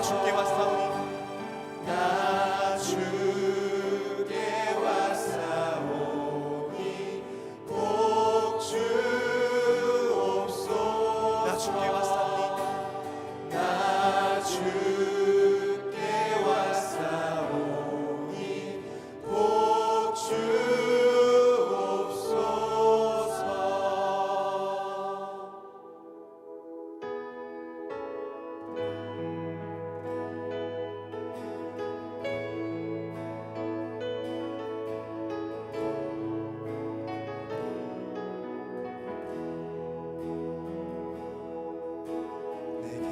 주께 왔사오니 나 주께 왔사오니 복 주옵소서. 나 주께 왔사오니 나 주께 왔사오니 복 주옵소서.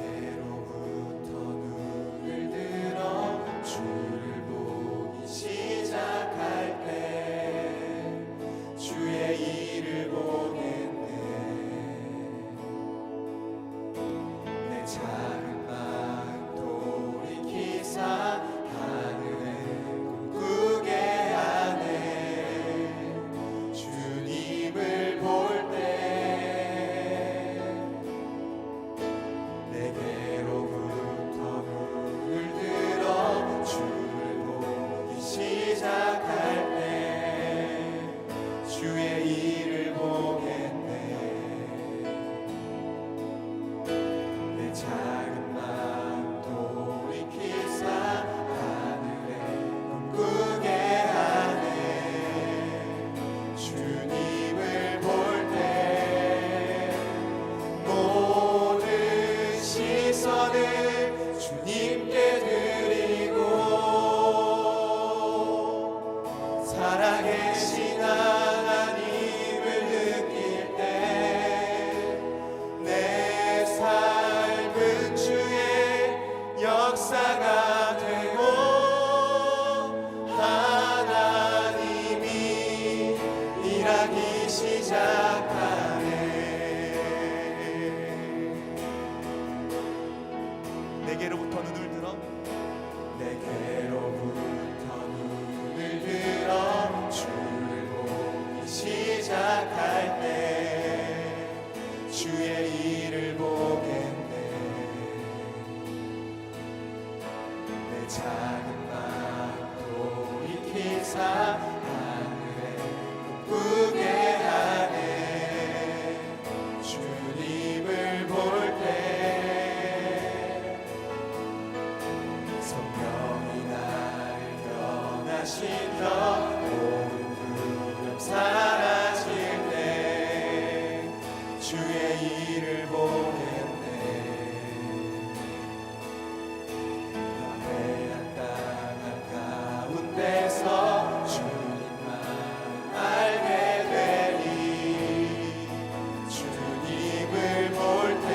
내게로부터 눈을 들어 주를 보기 시작할 때 주의 일을 보겠네. 내 작은 마음 돌이키사 하늘에 꿈꾸게 하네. 주님을 볼 때 내게로부터 눈을 들어 주를 보기 시작할 때 주의 일을 보겠네. 내 작은 마음 돌이키사 하늘에 꿈꾸게 하네. 주님을 볼 때 모든 시선을 주님께 드리고 살아계신 하나님을 느낄 때 내 삶은 주의 역사가 되고 하나님이 일하기 시작하네. 내게로부터 눈을 들어 내게로부터 눈을 들어 주를 보기 시작할 때 주의 일을 보겠네. 내 작은 마음 돌이키사 하늘에 꿈꾸게 하네. 주님을 볼 때 성령이 나를 떠나시며 모든 두려움 사라질 때 주의 일을 보겠네. 너의 땅 한가운데서 주님만 알게 되리. 주님을 볼 때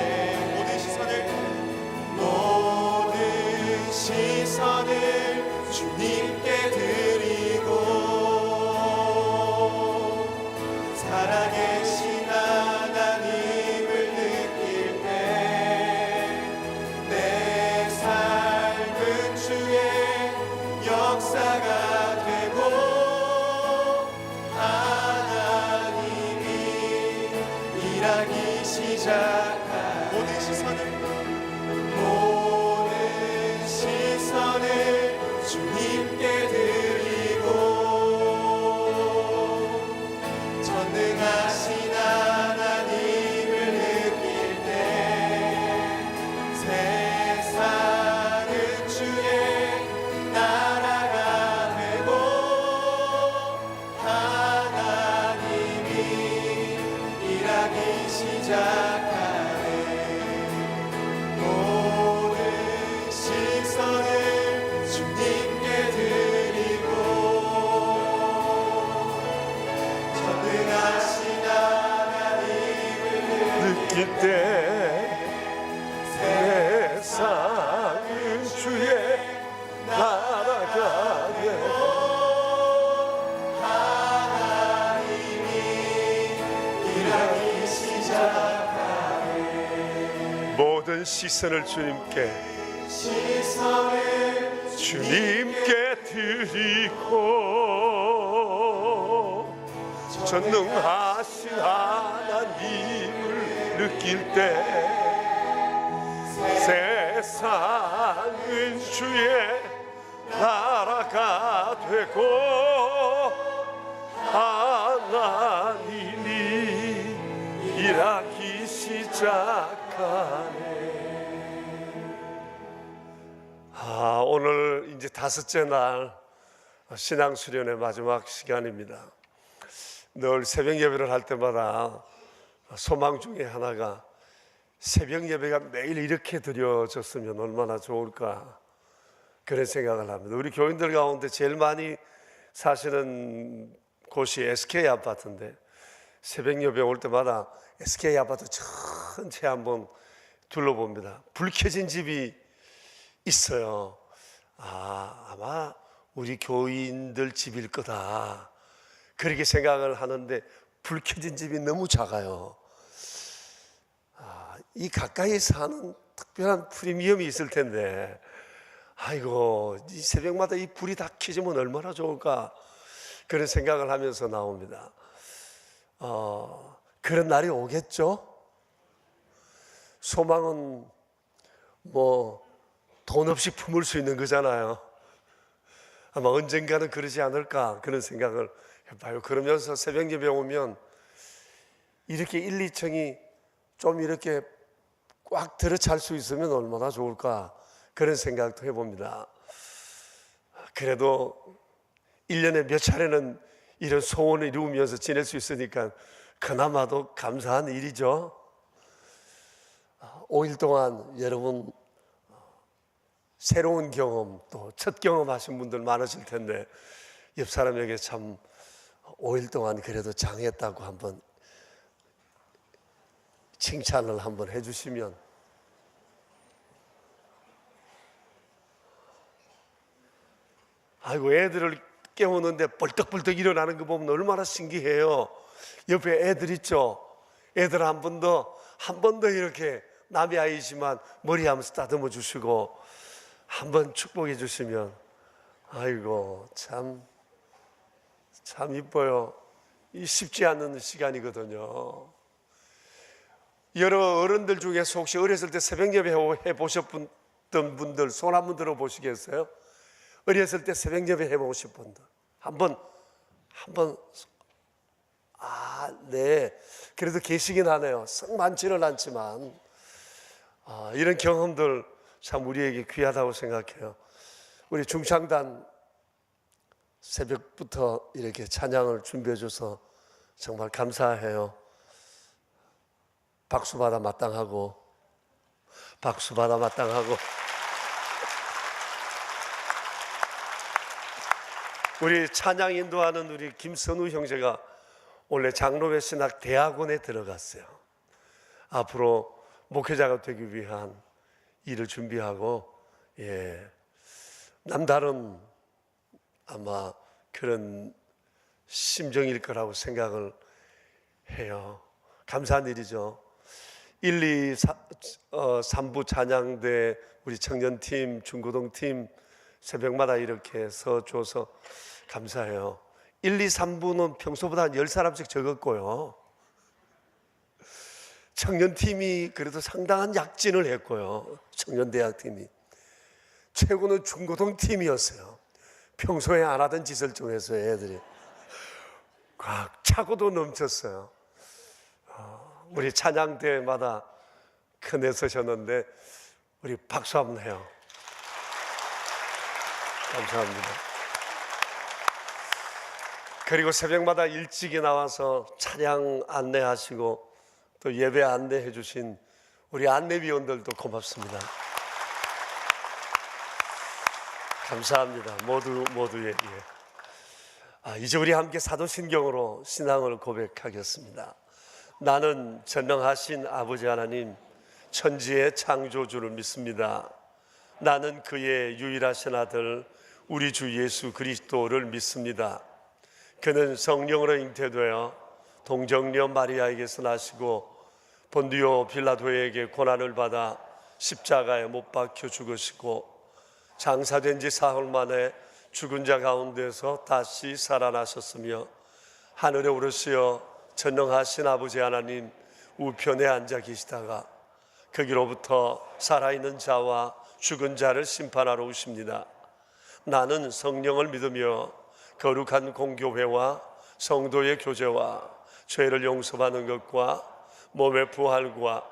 모든 시선을 주님께 드리고 전능하신 하나님을 느낄 때 세상은 주의 나라가 되고 하나님이 일하기 시작하네. 오늘 이제 5째 날 신앙수련의 마지막 시간입니다. 늘 새벽 예배를 할 때마다 소망 중에 하나가 새벽 예배가 매일 이렇게 드려졌으면 얼마나 좋을까, 그런 생각을 합니다. 우리 교인들 가운데 제일 많이 사시는 곳이 SK 아파트인데 새벽 예배 올 때마다 SK 아파트 전체 한번 둘러봅니다. 불 켜진 집이 있어요. 아마 우리 교인들 집일 거다, 그렇게 생각을 하는데 불 켜진 집이 너무 작아요. 이 가까이 사는 특별한 프리미엄이 있을 텐데, 아이고, 이 새벽마다 이 불이 다 켜지면 얼마나 좋을까, 그런 생각을 하면서 나옵니다. 그런 날이 오겠죠? 소망은 뭐 돈 없이 품을 수 있는 거잖아요. 아마 언젠가는 그러지 않을까, 그런 생각을 해봐요. 그러면서 새벽 예배 오면 이렇게 1, 2층이 좀 이렇게 꽉 들어찰 수 있으면 얼마나 좋을까, 그런 생각도 해봅니다. 그래도 1년에 몇 차례는 이런 소원을 이루면서 지낼 수 있으니까 그나마도 감사한 일이죠. 5일 동안 여러분 새로운 경험, 또 첫 경험하신 분들 많으실 텐데 옆 사람에게 참 5일 동안 그래도 장했다고 한번 칭찬을 한번 해주시면, 아이고, 애들을 깨우는데 벌떡벌떡 일어나는 거 보면 얼마나 신기해요. 옆에 애들 있죠? 애들 한 번 더 이렇게 남의 아이지만 머리 한번 쓰다듬어 주시고 한번 축복해 주시면, 아이고, 참 이뻐요. 이 쉽지 않은 시간이거든요. 여러 어른들 중에서 혹시 어렸을 때 새벽 예배 해보셨던 분들 손 한번 들어보시겠어요? 어렸을 때 새벽 예배 해보신 분들 한번 네, 그래도 계시긴 하네요. 썩 많지는 않지만 이런 경험들 참 우리에게 귀하다고 생각해요. 우리 중창단 새벽부터 이렇게 찬양을 준비해 줘서 정말 감사해요. 박수 받아 마땅하고 우리 찬양 인도하는 우리 김선우 형제가 원래 장로회 신학 대학원에 들어갔어요. 앞으로 목회자가 되기 위한 일을 준비하고, 남다른 아마 그런 심정일 거라고 생각을 해요. 감사한 일이죠. 1, 2, 3부 찬양대 우리 청년팀, 중고등팀 새벽마다 이렇게 서줘서 감사해요. 1, 2, 3부는 평소보다 한 10사람씩 적었고요. 청년팀이 그래도 상당한 약진을 했고요. 청년대학팀이. 최고는 중고등팀이었어요. 평소에 안 하던 짓을 좀 했어요. 애들이 꽉 차고도 넘쳤어요. 우리 찬양 때마다 큰 애 서셨는데 우리 박수 한번 해요. 감사합니다. 그리고 새벽마다 일찍이 나와서 찬양 안내하시고 또 예배 안내해 주신 우리 안내위원들도 고맙습니다. 감사합니다. 모두에게. 이제 우리 함께 사도신경으로 신앙을 고백하겠습니다. 나는 전능하신 아버지 하나님, 천지의 창조주를 믿습니다. 나는 그의 유일하신 아들 우리 주 예수 그리스도를 믿습니다. 그는 성령으로 잉태되어 동정녀 마리아에게서 나시고 본디오 빌라도에게 고난을 받아 십자가에 못 박혀 죽으시고 장사된 지 사흘 만에 죽은 자 가운데서 다시 살아나셨으며 하늘에 오르시어 전능하신 아버지 하나님 우편에 앉아 계시다가 거기로부터 살아있는 자와 죽은 자를 심판하러 오십니다. 나는 성령을 믿으며 거룩한 공교회와 성도의 교제와 죄를 용서받는 것과 몸의 부활과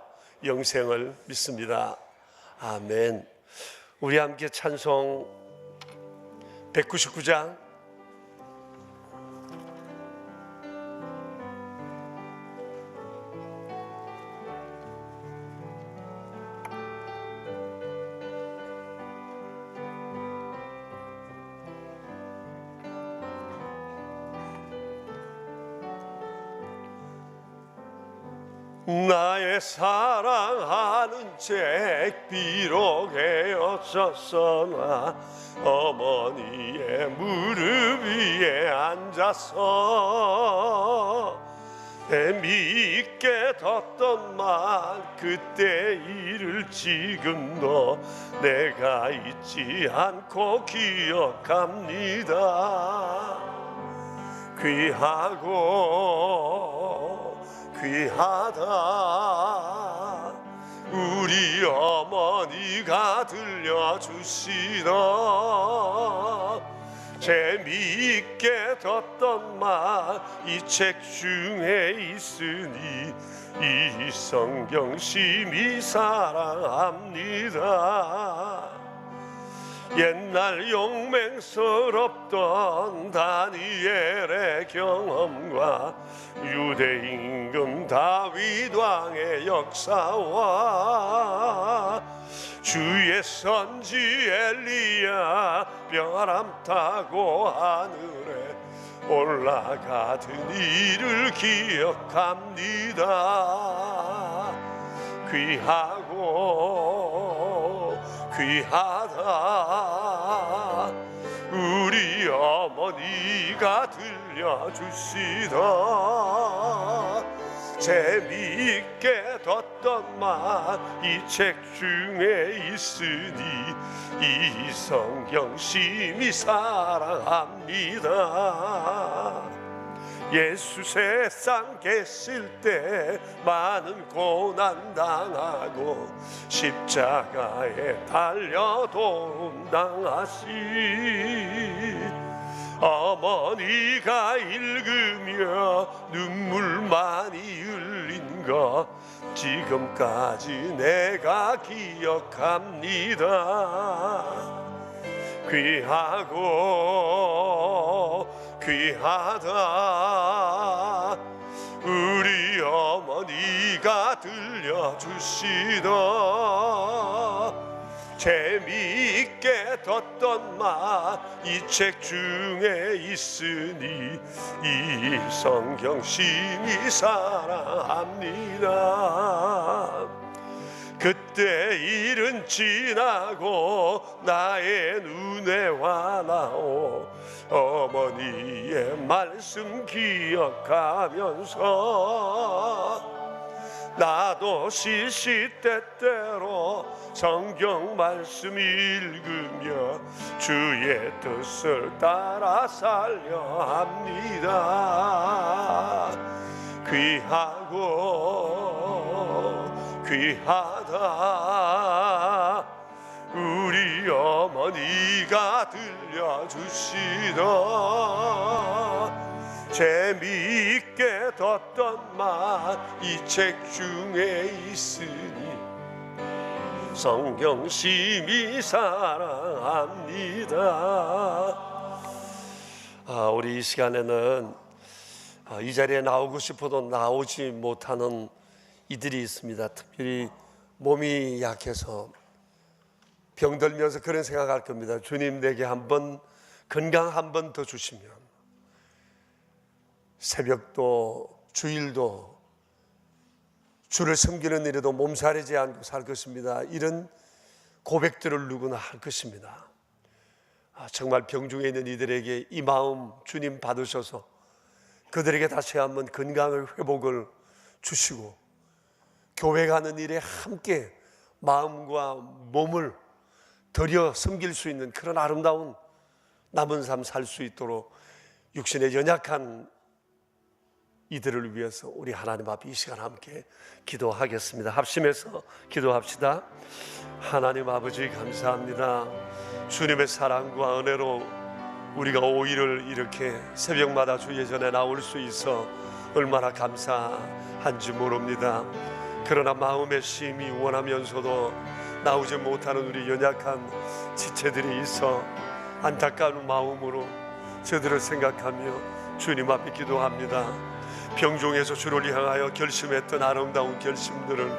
영생을 믿습니다. 아멘. 우리 함께 찬송 199장 나의 사랑하는 책 비록 헤어졌으나 어머니의 무릎 위에 앉아서 믿게 뒀던 말 그때 일을 지금도 내가 잊지 않고 기억합니다. 귀하다 우리 어머니가 들려주시던 재미있게 듣던 말 이 책 중에 있으니 이 성경 심히 사랑합니다. 옛날 용맹스럽던 다니엘의 경험과 유대 임금 다윗 왕의 역사와 주의 선지 엘리야 벼람 타고 하늘에 올라가던 일을 기억합니다. 귀하다 우리 어머니가 들려주시던 재미있게 듣던 말 이 책 중에 있으니 이 성경 심히 사랑합니다. 예수 세상 계실 때 많은 고난 당하고 십자가에 달려 도움 당하신 어머니가 읽으며 눈물 많이 흘린 것 지금까지 내가 기억합니다. 귀하다 우리 어머니가 들려주시던 재미있게 듣던 말 이 책 중에 있으니 이 성경 심히 사랑합니다. 그때 일은 지나고 나의 눈에 환하오 어머니의 말씀 기억하면서 나도 시시때때로 성경 말씀 읽으며 주의 뜻을 따라 살려 합니다. 귀하다 우리 어머니가 들려주시던 재미있게 듣던 말 이 책 중에 있으니 성경 심히 사랑합니다. 우리 이 시간에는 이 자리에 나오고 싶어도 나오지 못하는 이들이 있습니다. 특별히 몸이 약해서 병들면서 그런 생각할 겁니다. 주님 내게 한번 건강 한 번 더 주시면 새벽도 주일도 주를 섬기는 일에도 몸살이지 않고 살 것입니다. 이런 고백들을 누구나 할 것입니다. 정말 병중에 있는 이들에게 이 마음 주님 받으셔서 그들에게 다시 한번 건강을 회복을 주시고 교회 가는 일에 함께 마음과 몸을 들여 섬길 수 있는 그런 아름다운 남은 삶 살 수 있도록 육신의 연약한 이들을 위해서 우리 하나님 앞에 이 시간 함께 기도하겠습니다. 합심해서 기도합시다. 하나님 아버지 감사합니다. 주님의 사랑과 은혜로 우리가 5일을 이렇게 새벽마다 주 예전에 나올 수 있어 얼마나 감사한지 모릅니다. 그러나 마음의 심이 원하면서도 나오지 못하는 우리 연약한 지체들이 있어 안타까운 마음으로 저들을 생각하며 주님 앞에 기도합니다. 병중에서 주를 향하여 결심했던 아름다운 결심들을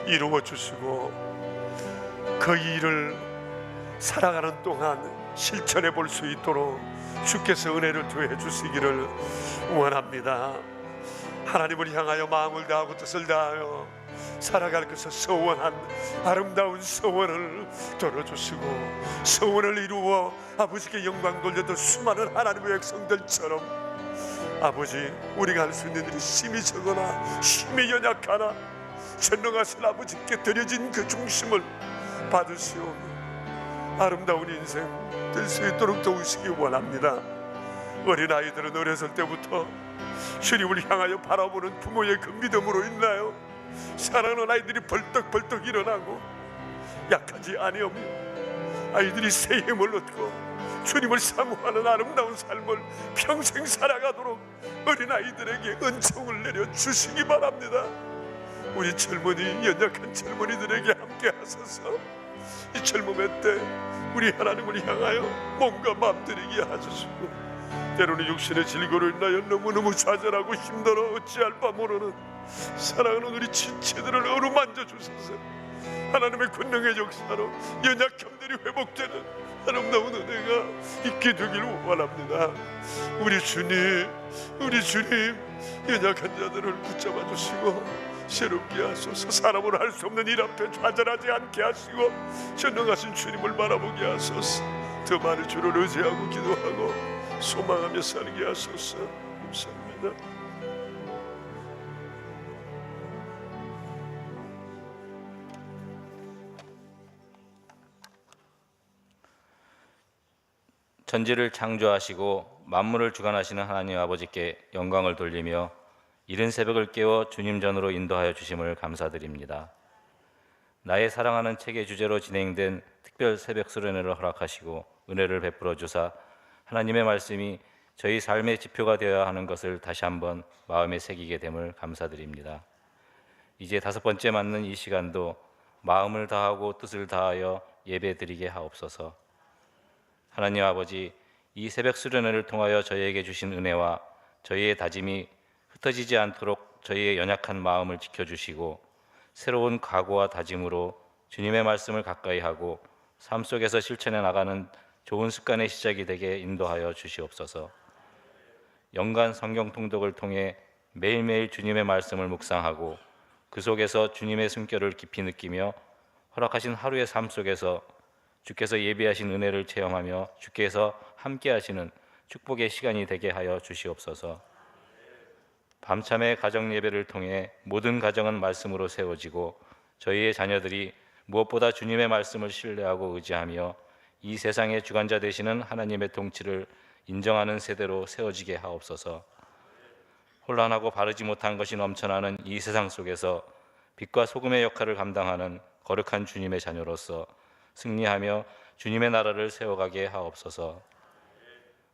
이루어 주시고 그 일을 살아가는 동안 실천해 볼 수 있도록 주께서 은혜를 더해 주시기를 원합니다. 하나님을 향하여 마음을 다하고 뜻을 다하여 살아갈 것을 소원한 아름다운 소원을 들어주시고 소원을 이루어 아버지께 영광 돌려던 수많은 하나님의 백성들처럼 아버지, 우리가 할 수 있는 일이 심히 적거나 힘이 연약하나 전능하신 아버지께 드려진 그 중심을 받으시오 아름다운 인생 될 수 있도록 도우시기 원합니다. 어린아이들은 어렸을 때부터 주님을 향하여 바라보는 부모의 그 믿음으로 인하여 사랑하는 아이들이 벌떡벌떡 일어나고 약하지 아니하며 아이들이 새 힘을 얻고 주님을 사모하는 아름다운 삶을 평생 살아가도록 어린아이들에게 은총을 내려 주시기 바랍니다. 우리 젊은이, 연약한 젊은이들에게 함께 하소서. 이 젊음의 때 우리 하나님을 향하여 몸과 마음 드리게 하소서. 때로는 육신의 질고로 인하여 너무너무 좌절하고 힘들어 어찌할 바 모르는 사랑하는 우리 지체들을 어루만져 주소서. 하나님의 권능의 역사로 연약함들이 회복되는 아름다운 은혜가 있게 되기를 원합니다. 우리 주님 연약한 자들을 붙잡아 주시고 새롭게 하소서. 사람으로 할 수 없는 일 앞에 좌절하지 않게 하시고 전능하신 주님을 바라보게 하소서. 더 많은 주를 의지하고 기도하고 소망하며 살게 하소서. 감사합니다. 천지를 창조하시고 만물을 주관하시는 하나님 아버지께 영광을 돌리며 이른 새벽을 깨워 주님 전으로 인도하여 주심을 감사드립니다. 나의 사랑하는 책의 주제로 진행된 특별 새벽 수련회를 허락하시고 은혜를 베풀어 주사 하나님의 말씀이 저희 삶의 지표가 되어야 하는 것을 다시 한번 마음에 새기게 됨을 감사드립니다. 이제 5번째 맞는 이 시간도 마음을 다하고 뜻을 다하여 예배드리게 하옵소서. 하나님 아버지, 이 새벽 수련회를 통하여 저희에게 주신 은혜와 저희의 다짐이 흩어지지 않도록 저희의 연약한 마음을 지켜주시고 새로운 각오와 다짐으로 주님의 말씀을 가까이 하고 삶 속에서 실천해 나가는 좋은 습관의 시작이 되게 인도하여 주시옵소서. 연간 성경 통독을 통해 매일매일 주님의 말씀을 묵상하고 그 속에서 주님의 숨결을 깊이 느끼며 허락하신 하루의 삶 속에서 주께서 예비하신 은혜를 체험하며 주께서 함께 하시는 축복의 시간이 되게 하여 주시옵소서. 밤참의 가정 예배를 통해 모든 가정은 말씀으로 세워지고 저희의 자녀들이 무엇보다 주님의 말씀을 신뢰하고 의지하며 이 세상의 주관자 되시는 하나님의 통치를 인정하는 세대로 세워지게 하옵소서. 혼란하고 바르지 못한 것이 넘쳐나는 이 세상 속에서 빛과 소금의 역할을 감당하는 거룩한 주님의 자녀로서 승리하며 주님의 나라를 세워가게 하옵소서.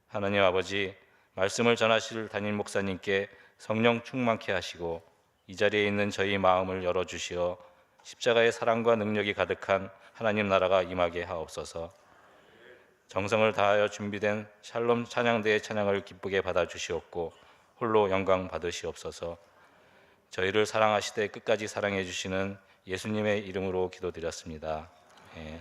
하나님 아버지, 말씀을 전하실 담임 목사님께 성령 충만케 하시고 이 자리에 있는 저희 마음을 열어주시어 십자가의 사랑과 능력이 가득한 하나님 나라가 임하게 하옵소서. 정성을 다하여 준비된 샬롬 찬양대의 찬양을 기쁘게 받아주시옵고 홀로 영광 받으시옵소서. 저희를 사랑하시되 끝까지 사랑해 주시는 예수님의 이름으로 기도드렸습니다. 예.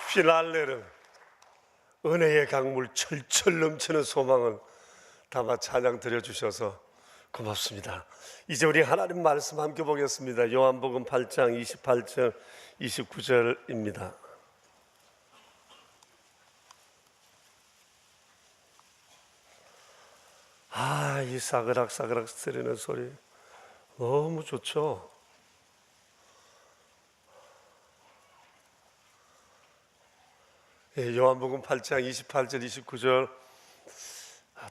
피날레를 은혜의 강물 철철 넘치는 소망을 담아 찬양 드려주셔서 고맙습니다. 이제 우리 하나님 말씀 함께 보겠습니다. 요한복음 8장 28절 29절입니다. 이 사그락사그락 들리는 소리 너무 좋죠. 요한복음 8장 28절 29절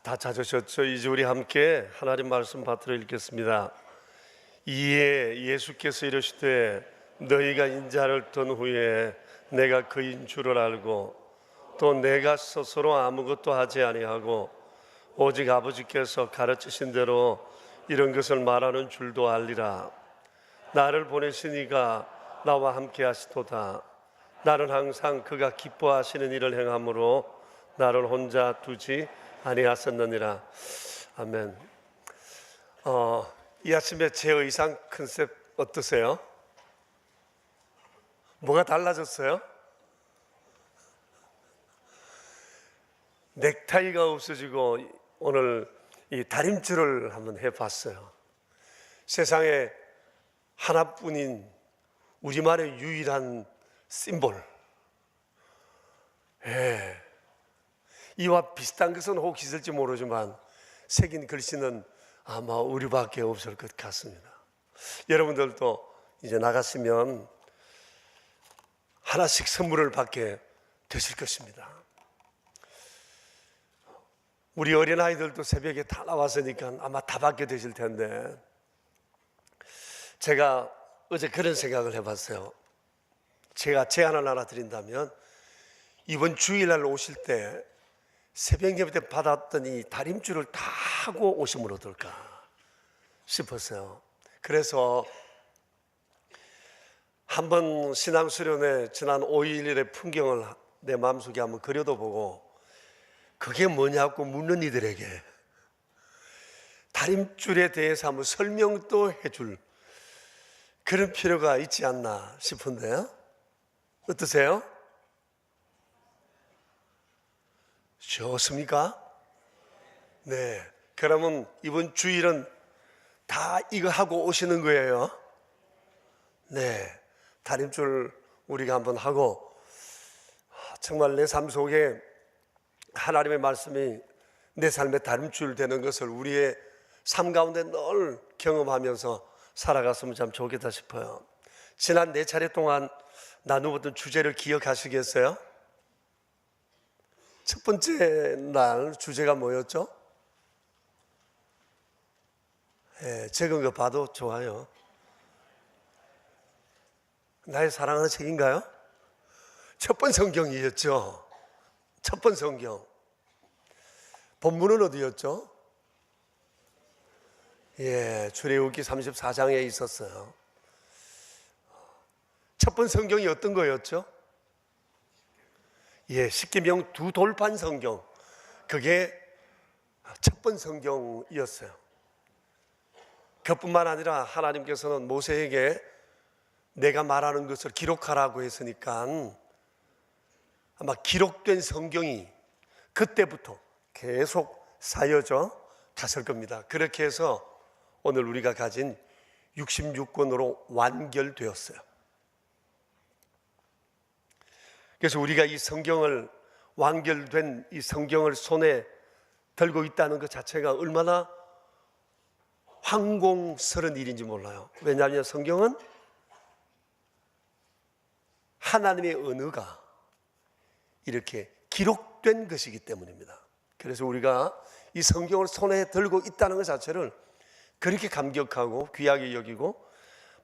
다 찾으셨죠? 이제 우리 함께 하나님 말씀 받들어 읽겠습니다. 이에 예수께서 이르시되 너희가 인자를 떤 후에 내가 그인 줄을 알고 또 내가 스스로 아무것도 하지 아니하고 오직 아버지께서 가르치신 대로 이런 것을 말하는 줄도 알리라. 나를 보내신 이가 나와 함께 하시도다. 나는 항상 그가 기뻐하시는 일을 행함으로 나를 혼자 두지 아니하셨느니라. 아멘. 이 아침에 제 의상 컨셉 어떠세요? 뭐가 달라졌어요? 넥타이가 없어지고 오늘 이 다림줄을 한번 해봤어요. 세상에 하나뿐인 우리만의 유일한 심볼. 이와 비슷한 것은 혹 있을지 모르지만 새긴 글씨는 아마 우리밖에 없을 것 같습니다. 여러분들도 이제 나가시면 하나씩 선물을 받게 되실 것입니다. 우리 어린아이들도 새벽에 다 나왔으니까 아마 다 받게 되실 텐데, 제가 어제 그런 생각을 해봤어요. 제가 제안을 하나 드린다면 이번 주일날 오실 때 새벽 예배 때 받았던 이 다림줄을 다 하고 오시면 어떨까 싶었어요. 그래서 한번 신앙수련회 지난 5일의 풍경을 내 마음속에 한번 그려도 보고 그게 뭐냐고 묻는 이들에게 다림줄에 대해서 한번 설명도 해줄 그런 필요가 있지 않나 싶은데요. 어떠세요? 좋습니까? 네. 그러면 이번 주일은 다 이거 하고 오시는 거예요. 네. 다림줄 우리가 한번 하고, 정말 내 삶 속에 하나님의 말씀이 내 삶의 다림줄 되는 것을 우리의 삶 가운데 늘 경험하면서 살아갔으면 참 좋겠다 싶어요. 지난 4차례 동안 나누었던 주제를 기억하시겠어요? 첫 번째 날 주제가 뭐였죠? 적은 거 봐도 좋아요. 나의 사랑하는 책인가요? 첫 번 성경이었죠. 첫 번 성경. 본문은 어디였죠? 출애굽기 34장에 있었어요. 첫 번 성경이 어떤 거였죠? 십계명 2돌판 성경. 그게 첫 번 성경이었어요. 그뿐만 아니라 하나님께서는 모세에게 내가 말하는 것을 기록하라고 했으니까 아마 기록된 성경이 그때부터 계속 쌓여져 갔을 겁니다. 그렇게 해서 오늘 우리가 가진 66권으로 완결되었어요. 그래서 우리가 이 성경을, 완결된 이 성경을 손에 들고 있다는 것 자체가 얼마나 황공스러운 일인지 몰라요. 왜냐하면 성경은 하나님의 언어가 이렇게 기록된 것이기 때문입니다. 그래서 우리가 이 성경을 손에 들고 있다는 것 자체를 그렇게 감격하고 귀하게 여기고,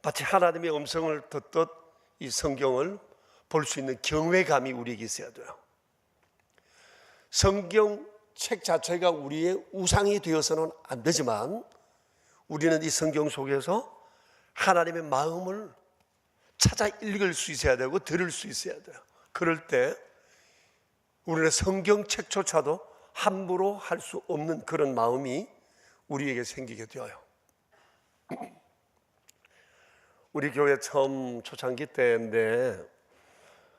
마치 하나님의 음성을 듣듯 이 성경을 볼 수 있는 경외감이 우리에게 있어야 돼요. 성경책 자체가 우리의 우상이 되어서는 안 되지만 우리는 이 성경 속에서 하나님의 마음을 찾아 읽을 수 있어야 되고 들을 수 있어야 돼요. 그럴 때 우리는 성경책조차도 함부로 할 수 없는 그런 마음이 우리에게 생기게 되어요. 우리 교회 처음 초창기 때인데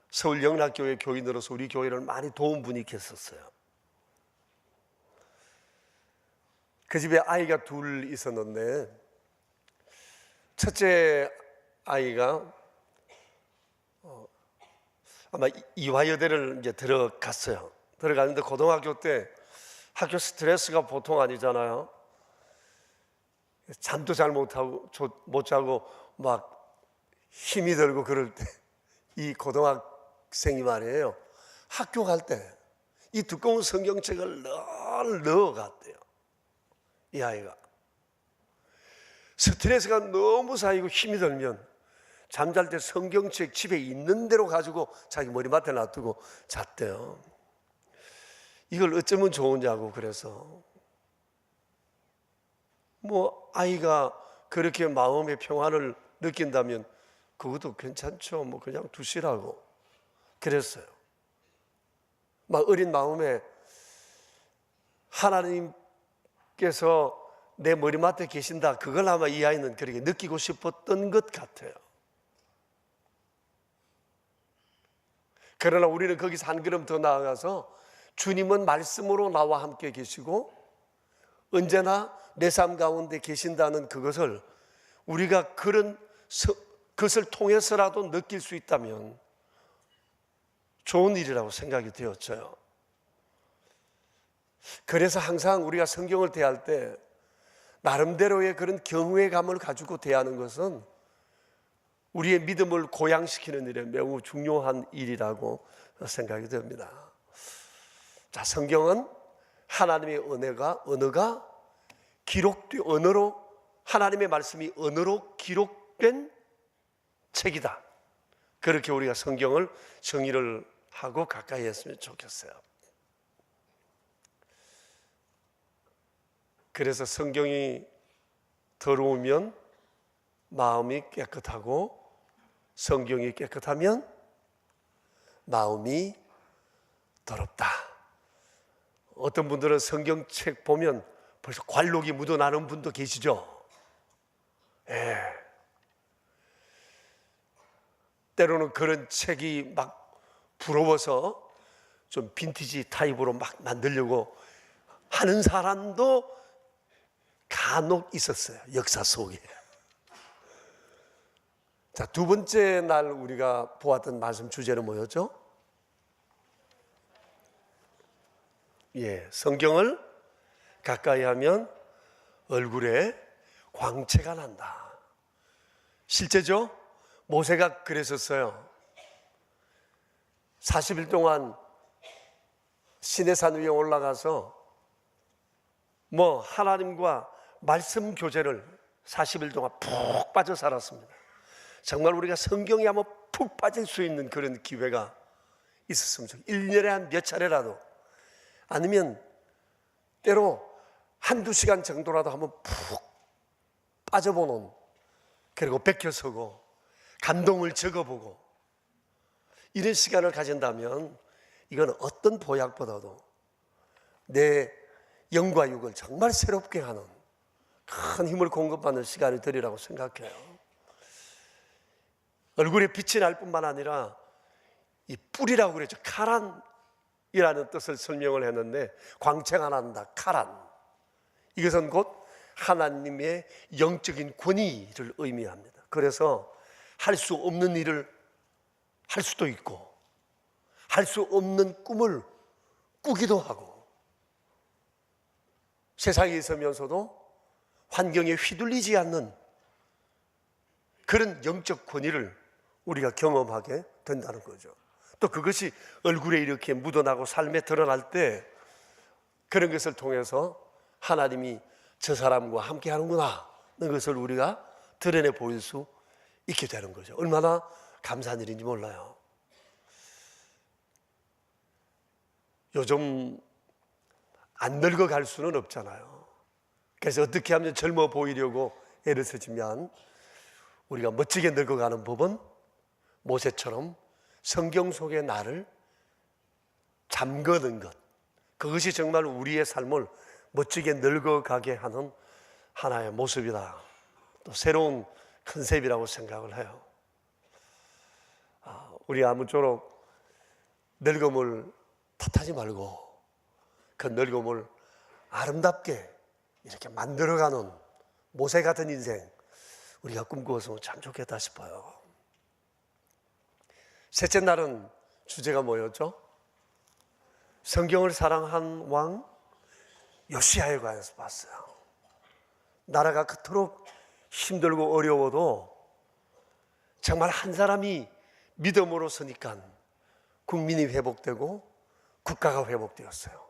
서울 영락교회 교인으로서 우리 교회를 많이 도운 분이 계셨어요. 그 집에 아이가 둘 있었는데 첫째 아이가 아마 이화여대를 이제 들어갔어요. 들어갔는데 고등학교 때 학교 스트레스가 보통 아니잖아요. 잠도 잘 못 자고 막 힘이 들고 그럴 때 이 고등학생이 말이에요. 학교 갈 때 이 두꺼운 성경책을 늘 넣어갔대요. 이 아이가 스트레스가 너무 쌓이고 힘이 들면 잠잘 때 성경책 집에 있는 대로 가지고 자기 머리맡에 놔두고 잤대요. 이걸 어쩌면 좋으냐고. 그래서 뭐 아이가 그렇게 마음의 평안을 느낀다면 그것도 괜찮죠. 뭐 그냥 두시라고 그랬어요. 막 어린 마음에 하나님께서 내 머리맡에 계신다, 그걸 아마 이 아이는 그렇게 느끼고 싶었던 것 같아요. 그러나 우리는 거기서 한 걸음 더 나아가서 주님은 말씀으로 나와 함께 계시고 언제나 내 삶 가운데 계신다는 그것을 우리가 그것을 통해서라도 느낄 수 있다면 좋은 일이라고 생각이 되었죠. 그래서 항상 우리가 성경을 대할 때 나름대로의 그런 경외감을 가지고 대하는 것은 우리의 믿음을 고양시키는 일에 매우 중요한 일이라고 생각이 됩니다. 자, 성경은 하나님의 언어가 기록된 언어로, 하나님의 말씀이 언어로 기록된 책이다. 그렇게 우리가 성경을 정의를 하고 가까이 했으면 좋겠어요. 그래서 성경이 더러우면 마음이 깨끗하고 성경이 깨끗하면 마음이 더럽다. 어떤 분들은 성경책 보면 벌써 관록이 묻어나는 분도 계시죠. 예. 때로는 그런 책이 막 부러워서 좀 빈티지 타입으로 막 만들려고 하는 사람도 간혹 있었어요. 역사 속에. 자, 두 번째 날 우리가 보았던 말씀 주제는 뭐였죠? 예, 성경을 가까이 하면 얼굴에 광채가 난다. 실제죠? 모세가 그랬었어요. 40일 동안 시내산 위에 올라가서 뭐 하나님과 말씀 교제를 40일 동안 푹 빠져 살았습니다. 정말 우리가 성경에 한번 푹 빠질 수 있는 그런 기회가 있었으면 좋겠어요. 1년에 한 몇 차례라도, 아니면 때로 한두 시간 정도라도 한번 푹 빠져보는, 그리고 베껴서고 감동을 적어보고 이런 시간을 가진다면 이건 어떤 보약보다도 내 영과 육을 정말 새롭게 하는 큰 힘을 공급받는 시간이 되리라고 생각해요. 얼굴에 빛이 날 뿐만 아니라 이 뿔이라고 그랬죠. 카란이라는 뜻을 설명을 했는데, 광채가 난다, 카란. 이것은 곧 하나님의 영적인 권위를 의미합니다. 그래서 할 수 없는 일을 할 수도 있고, 할 수 없는 꿈을 꾸기도 하고, 세상에 있으면서도 환경에 휘둘리지 않는 그런 영적 권위를 우리가 경험하게 된다는 거죠. 또 그것이 얼굴에 이렇게 묻어나고 삶에 드러날 때 그런 것을 통해서 하나님이 저 사람과 함께 하는구나 하는 것을 우리가 드러내 보일 수 있게 되는 거죠. 얼마나 감사한 일인지 몰라요. 요즘 안 늙어갈 수는 없잖아요. 그래서 어떻게 하면 젊어 보이려고 애를 쓰지만 우리가 멋지게 늙어가는 법은 모세처럼 성경 속의 나를 잠그는 것, 그것이 정말 우리의 삶을 멋지게 늙어가게 하는 하나의 모습이다. 또 새로운 컨셉이라고 생각을 해요. 우리 아무쪼록 늙음을 탓하지 말고 그 늙음을 아름답게 이렇게 만들어가는 모세 같은 인생 우리가 꿈꾸었으면 참 좋겠다 싶어요. 셋째 날은 주제가 뭐였죠? 성경을 사랑한 왕 요시야에 관해서 봤어요. 나라가 그토록 힘들고 어려워도 정말 한 사람이 믿음으로 서니까 국민이 회복되고 국가가 회복되었어요.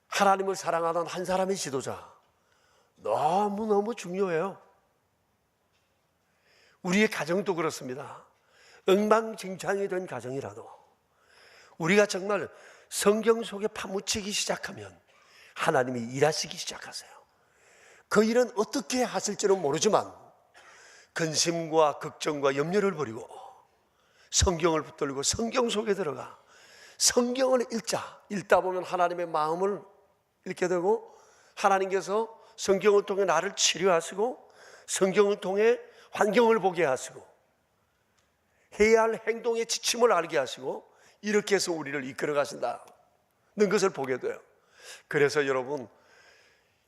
하나님을 사랑하는 한 사람의 지도자 너무너무 중요해요. 우리의 가정도 그렇습니다. 엉망진창이 된 가정이라도 우리가 정말 성경 속에 파묻히기 시작하면 하나님이 일하시기 시작하세요. 그 일은 어떻게 하실지는 모르지만 근심과 걱정과 염려를 버리고 성경을 붙들고 성경 속에 들어가 성경을 읽다 보면 하나님의 마음을 읽게 되고 하나님께서 성경을 통해 나를 치료하시고 성경을 통해 환경을 보게 하시고 해야 할 행동의 지침을 알게 하시고 이렇게 해서 우리를 이끌어 가신다는 것을 보게 돼요. 그래서 여러분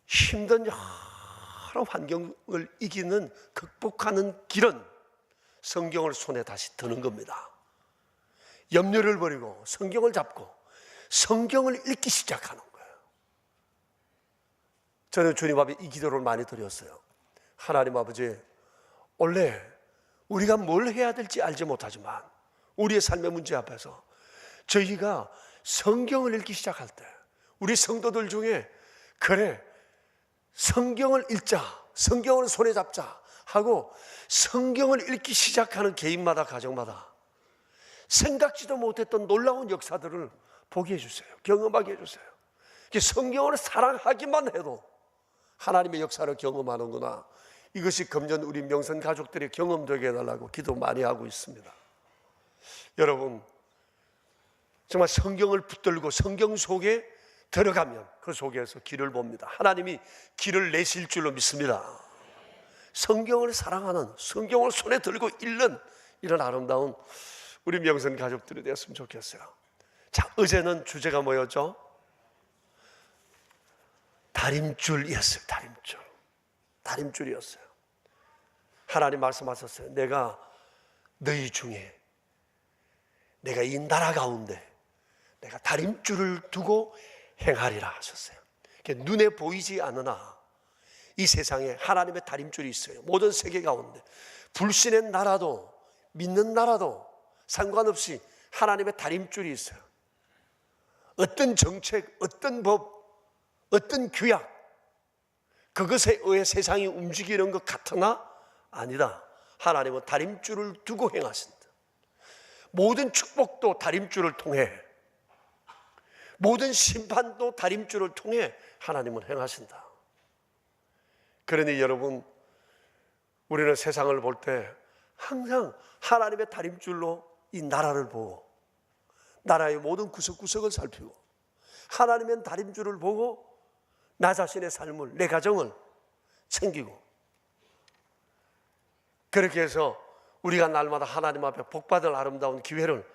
힘든 여러 환경을 이기는 극복하는 길은 성경을 손에 다시 드는 겁니다. 염려를 버리고 성경을 잡고 성경을 읽기 시작하는 거예요. 저는 주님 앞에 이 기도를 많이 드렸어요. 하나님 아버지, 원래 우리가 뭘 해야 될지 알지 못하지만 우리의 삶의 문제 앞에서 저희가 성경을 읽기 시작할 때 우리 성도들 중에 그래 성경을 읽자, 성경을 손에 잡자 하고 성경을 읽기 시작하는 개인마다 가정마다 생각지도 못했던 놀라운 역사들을 보게 해주세요. 경험하게 해주세요. 성경을 사랑하기만 해도 하나님의 역사를 경험하는구나. 이것이 금년 우리 명선 가족들의 경험되게 해달라고 기도 많이 하고 있습니다. 여러분 정말 성경을 붙들고 성경 속에 들어가면 그 속에서 길을 봅니다. 하나님이 길을 내실 줄로 믿습니다. 성경을 사랑하는, 성경을 손에 들고 읽는 이런 아름다운 우리 명선 가족들이 되었으면 좋겠어요. 자, 어제는 주제가 뭐였죠? 다림줄이었어요. 다림줄이었어요. 하나님 말씀하셨어요. 내가 너희 중에 내가 이 나라 가운데 내가 다림줄을 두고 행하리라 하셨어요. 눈에 보이지 않으나 이 세상에 하나님의 다림줄이 있어요. 모든 세계 가운데 불신의 나라도 믿는 나라도 상관없이 하나님의 다림줄이 있어요. 어떤 정책, 어떤 법, 어떤 규약 그것에 의해 세상이 움직이는 것 같으나 아니다. 하나님은 다림줄을 두고 행하신다. 모든 축복도 다림줄을 통해, 모든 심판도 다림줄을 통해 하나님은 행하신다. 그러니 여러분, 우리는 세상을 볼 때 항상 하나님의 다림줄로 이 나라를 보고 나라의 모든 구석구석을 살피고 하나님의 다림줄을 보고 나 자신의 삶을, 내 가정을 챙기고 그렇게 해서 우리가 날마다 하나님 앞에 복받을 아름다운 기회를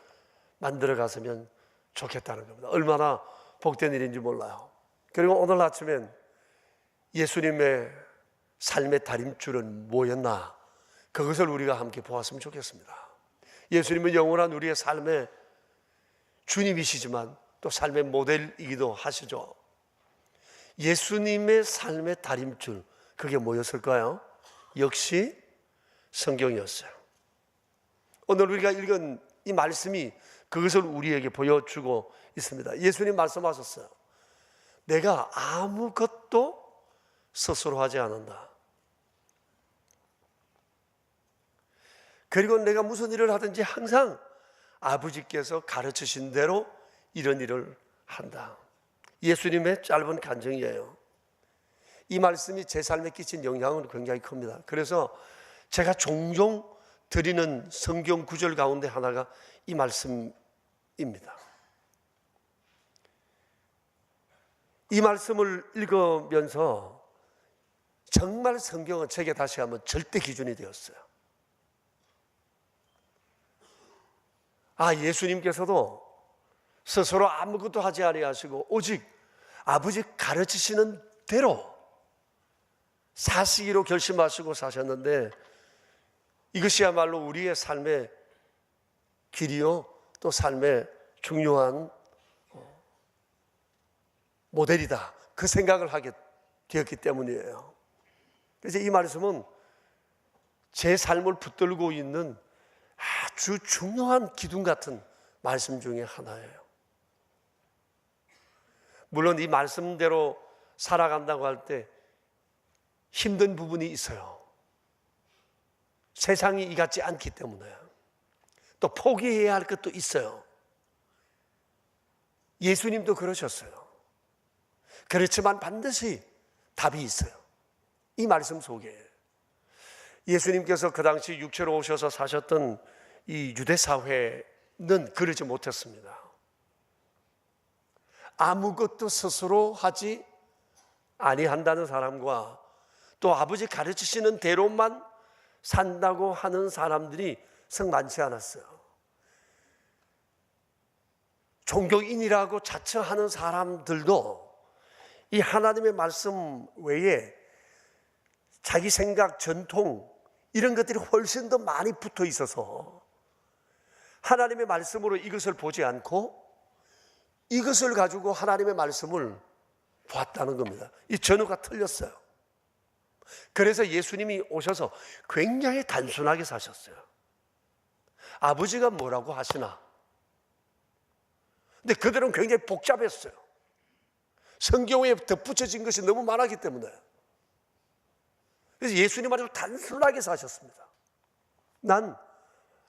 만들어 갔으면 좋겠다는 겁니다. 얼마나 복된 일인지 몰라요. 그리고 오늘 아침엔 예수님의 삶의 다림줄은 뭐였나, 그것을 우리가 함께 보았으면 좋겠습니다. 예수님은 영원한 우리의 삶의 주님이시지만 또 삶의 모델이기도 하시죠. 예수님의 삶의 다림줄, 그게 뭐였을까요? 역시 성경이었어요. 오늘 우리가 읽은 이 말씀이 그것을 우리에게 보여주고 있습니다. 예수님 말씀하셨어요. 내가 아무것도 스스로 하지 않는다. 그리고 내가 무슨 일을 하든지 항상 아버지께서 가르치신 대로 이런 일을 한다. 예수님의 짧은 간증이에요. 이 말씀이 제 삶에 끼친 영향은 굉장히 큽니다. 그래서 제가 종종 드리는 성경 구절 가운데 하나가 이 말씀입니다. 이 말씀을 읽으면서 정말 성경은 제게 다시 한번 절대 기준이 되었어요. 예수님께서도 스스로 아무것도 하지 아니하시고 오직 아버지 가르치시는 대로 사시기로 결심하시고 사셨는데, 이것이야말로 우리의 삶의 길이요 또 삶의 중요한 모델이다, 그 생각을 하게 되었기 때문이에요. 그래서 이 말씀은 제 삶을 붙들고 있는 아주 중요한 기둥 같은 말씀 중에 하나예요. 물론 이 말씀대로 살아간다고 할 때 힘든 부분이 있어요. 세상이 이 같지 않기 때문에. 또 포기해야 할 것도 있어요. 예수님도 그러셨어요. 그렇지만 반드시 답이 있어요. 이 말씀 속에. 예수님께서 그 당시 육체로 오셔서 사셨던 이 유대 사회는 그러지 못했습니다. 아무것도 스스로 하지 아니한다는 사람과 또 아버지 가르치시는 대로만 산다고 하는 사람들이 썩 많지 않았어요. 종교인이라고 자처하는 사람들도 이 하나님의 말씀 외에 자기 생각, 전통 이런 것들이 훨씬 더 많이 붙어 있어서 하나님의 말씀으로 이것을 보지 않고 이것을 가지고 하나님의 말씀을 봤다는 겁니다. 이 전후가 틀렸어요. 그래서 예수님이 오셔서 굉장히 단순하게 사셨어요. 아버지가 뭐라고 하시나? 근데 그들은 굉장히 복잡했어요. 성경에 덧붙여진 것이 너무 많았기 때문에. 그래서 예수님 아주 단순하게 사셨습니다. 난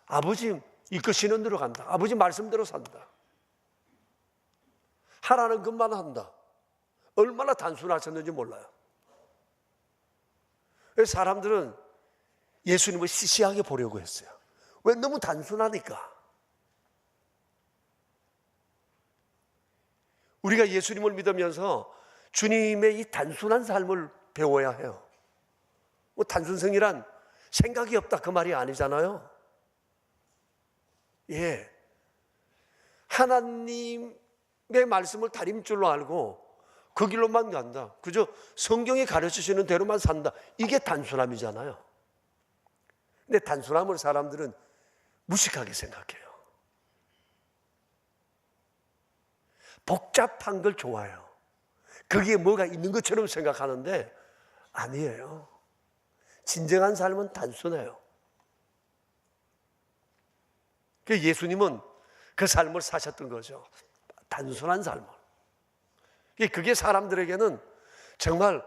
아버지 이끄시는 대로 간다. 아버지 말씀대로 산다. 하라는 것만 한다. 얼마나 단순하셨는지 몰라요. 그래서 사람들은 예수님을 시시하게 보려고 했어요. 왜? 너무 단순하니까. 우리가 예수님을 믿으면서 주님의 이 단순한 삶을 배워야 해요. 뭐 단순성이란 생각이 없다 그 말이 아니잖아요. 예, 하나님의 말씀을 다림줄로 알고 그 길로만 간다. 그저 성경이 가르치시는 대로만 산다. 이게 단순함이잖아요. 근데 단순함을 사람들은 무식하게 생각해요. 복잡한 걸 좋아해요. 거기에 뭐가 있는 것처럼 생각하는데 아니에요. 진정한 삶은 단순해요. 예수님은 그 삶을 사셨던 거죠. 단순한 삶을. 그게 사람들에게는 정말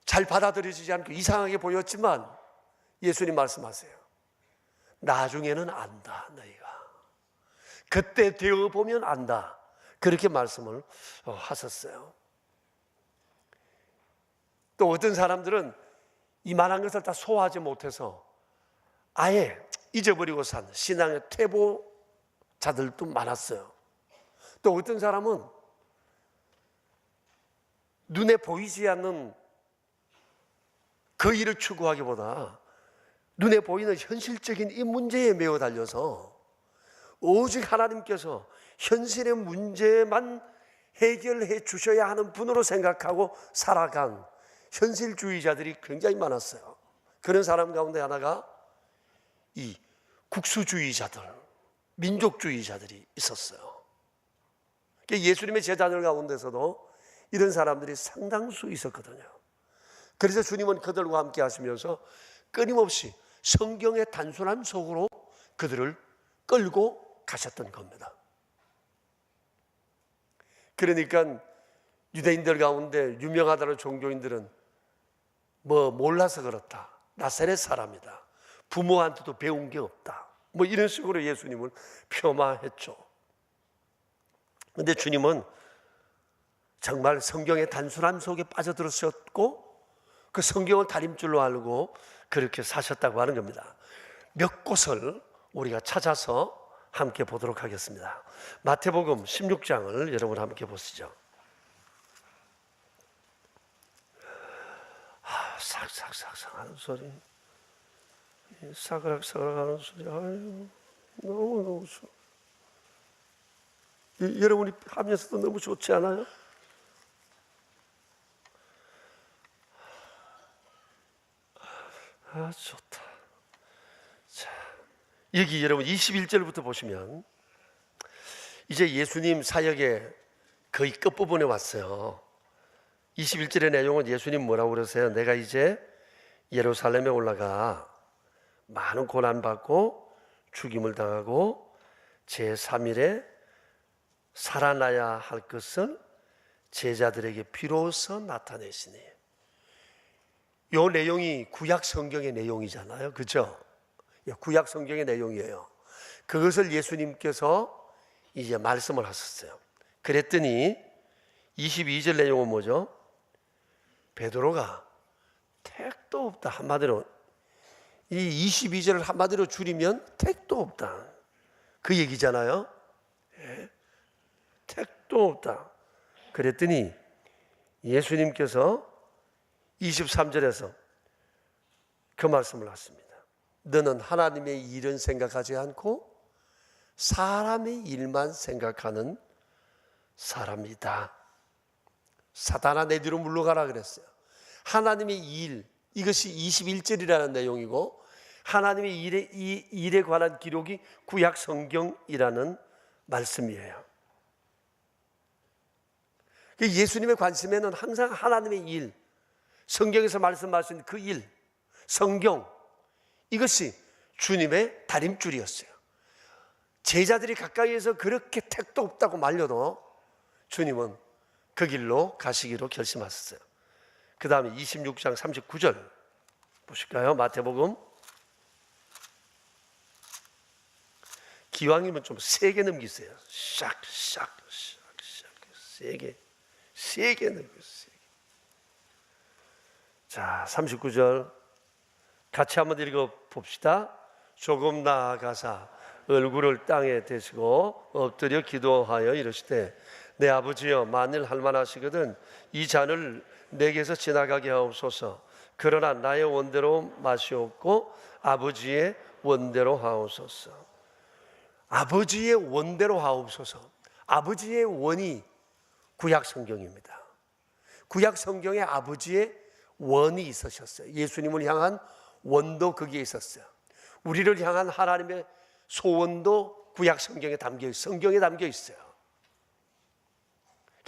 잘 받아들여지지 않고 이상하게 보였지만 예수님 말씀하세요. 나중에는 안다, 너희가. 그때 되어보면 안다. 그렇게 말씀을 하셨어요. 또 어떤 사람들은 이만한 것을 다 소화하지 못해서 아예 잊어버리고 산 신앙의 퇴보자들도 많았어요. 또 어떤 사람은 눈에 보이지 않는 그 일을 추구하기보다 눈에 보이는 현실적인 이 문제에 매어 달려서 오직 하나님께서 현실의 문제만 해결해 주셔야 하는 분으로 생각하고 살아간 현실주의자들이 굉장히 많았어요. 그런 사람 가운데 하나가 이 국수주의자들, 민족주의자들이 있었어요. 예수님의 제자들 가운데서도 이런 사람들이 상당수 있었거든요. 그래서 주님은 그들과 함께 하시면서 끊임없이 성경의 단순한 속으로 그들을 끌고 가셨던 겁니다. 그러니까 유대인들 가운데 유명하다는 종교인들은 뭐 몰라서 그렇다. 나사렛 사람이다. 부모한테도 배운 게 없다. 뭐 이런 식으로 예수님을 폄하했죠. 그런데 주님은 정말 성경의 단순함 속에 빠져들으셨고 그 성경을 다림줄로 알고 그렇게 사셨다고 하는 겁니다. 몇 곳을 우리가 찾아서 함께 보도록 하겠습니다. 마태복음 16장을 여러분 함께 보시죠. 삭삭삭삭 하는 소리, 사그락사그락 하는 소리, 아유, 너무너무 좋아. 여러분이 하면서도 너무 좋지 않아요? 아, 좋다. 자, 여기 여러분 21절부터 보시면 이제 예수님 사역의 거의 끝부분에 왔어요. 21절의 내용은 예수님 뭐라고 그러세요? 내가 이제 예루살렘에 올라가 많은 고난받고 죽임을 당하고 제3일에 살아나야 할 것을 제자들에게 비로소 나타내시니. 이 내용이 구약 성경의 내용이잖아요, 그렇죠? 구약 성경의 내용이에요. 그것을 예수님께서 이제 말씀을 하셨어요. 그랬더니 22절 내용은 뭐죠? 베드로가 택도 없다. 한마디로 이 22절을 한마디로 줄이면 택도 없다, 그 얘기잖아요. 택도 없다. 그랬더니 예수님께서 23절에서 그 말씀을 하십니다. 너는 하나님의 일은 생각하지 않고 사람의 일만 생각하는 사람이다. 사단아, 내 뒤로 물러가라 그랬어요. 하나님의 일, 이것이 21절이라는 내용이고, 하나님의 일에 관한 기록이 구약 성경이라는 말씀이에요. 예수님의 관심에는 항상 하나님의 일, 성경에서 말씀하신 그 일, 성경, 이것이 주님의 다림줄이었어요. 제자들이 가까이에서 그렇게 택도 없다고 말려도 주님은 그 길로 가시기로 결심하셨어요. 그 다음에 26장 39절 보실까요? 마태복음. 기왕이면 좀 세게 넘기세요. 샥샥샥샥 세게 넘기세요. 자, 39절 같이 한번 읽어 봅시다. 조금 나아가사 얼굴을 땅에 대시고 엎드려 기도하여 이르시되 내 아버지여, 만일 할만하시거든 이 잔을 내게서 지나가게 하옵소서. 그러나 나의 원대로 마시옵고 아버지의 원대로 하옵소서. 아버지의 원대로 하옵소서. 아버지의 원이 구약 성경입니다. 구약 성경에 아버지의 원이 있으셨어요. 예수님을 향한 원도 거기에 있었어요. 우리를 향한 하나님의 소원도 구약 성경에 담겨 있어요. 성경에 담겨 있어요.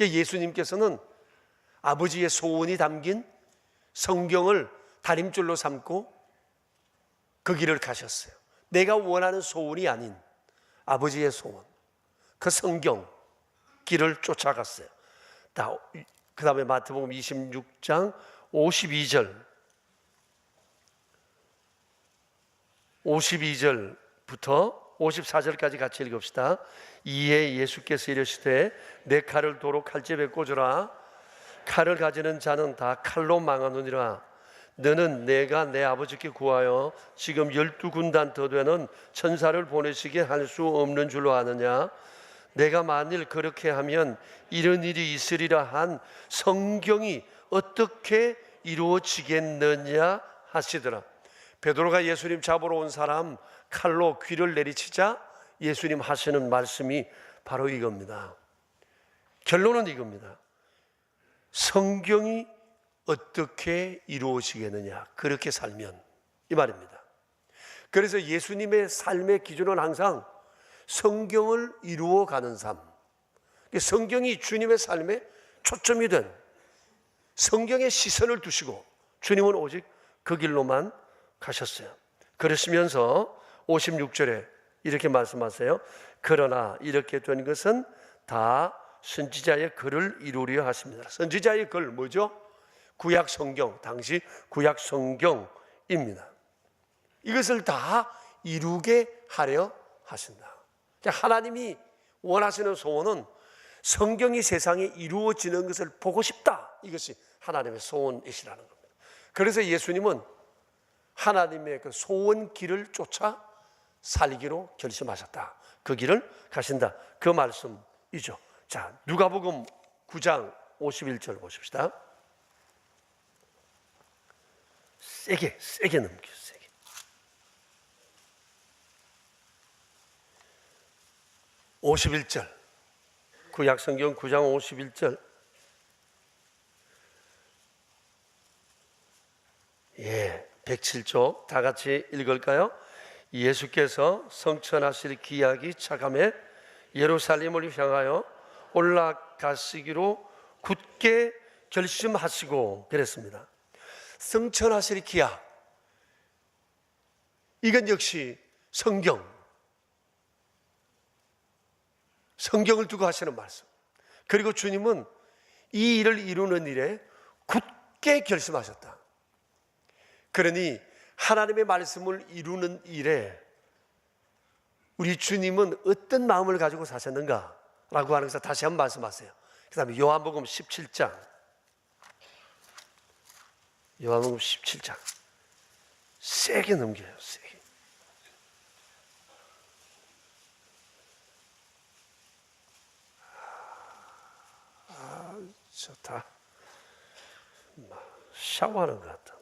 예수님께서는 아버지의 소원이 담긴 성경을 다림줄로 삼고 그 길을 가셨어요. 내가 원하는 소원이 아닌 아버지의 소원, 그 성경 길을 쫓아갔어요. 그 다음에 마태복음 26장 52절부터 54절까지 같이 읽읍시다. 이에 예수께서 이르시되 내 칼을 도로 칼집에 꽂으라. 칼을 가지는 자는 다 칼로 망하느니라. 너는 내가 내 아버지께 구하여 지금 12군단 더 되는 천사를 보내시게 할 수 없는 줄로 아느냐. 내가 만일 그렇게 하면 이런 일이 있으리라 한 성경이 어떻게 이루어지겠느냐 하시더라. 베드로가 예수님 잡으러 온 사람 칼로 귀를 내리치자 예수님 하시는 말씀이 바로 이겁니다. 결론은 이겁니다. 성경이 어떻게 이루어지겠느냐, 그렇게 살면, 이 말입니다. 그래서 예수님의 삶의 기준은 항상 성경을 이루어가는 삶, 성경이 주님의 삶에 초점이 된, 성경에 시선을 두시고 주님은 오직 그 길로만 가셨어요. 그러시면서 56절에 이렇게 말씀하세요. 그러나 이렇게 된 것은 다 선지자의 글을 이루려 하십니다. 선지자의 글 뭐죠? 구약 성경, 당시 구약 성경입니다. 이것을 다 이루게 하려 하신다. 하나님이 원하시는 소원은 성경이 세상에 이루어지는 것을 보고 싶다. 이것이 하나님의 소원이시라는 겁니다. 그래서 예수님은 하나님의 그 소원 길을 쫓아 살기로 결심하셨다. 그 길을 가신다. 그 말씀이죠. 자, 누가복음 9장 51절 보십시다. 세게 넘겨요. 세게. (51절) 구약성경 9장 51절. 예, 107쪽 다 같이 읽을까요? 예수께서 성천하실 기약이 차감해 예루살렘을 향하여 올라가시기로 굳게 결심하시고 그랬습니다. 성천하실 기약, 이건 역시 성경을 두고 하시는 말씀. 그리고 주님은 이 일을 이루는 일에 굳게 결심하셨다. 그러니 하나님의 말씀을 이루는 일에 우리 주님은 어떤 마음을 가지고 사셨는가라고 하는 것을 다시 한번 말씀하세요. 그 다음에 요한복음 17장, 요한복음 17장 세게 넘겨요. 세게. 좋다. 샤워하는 것 같다.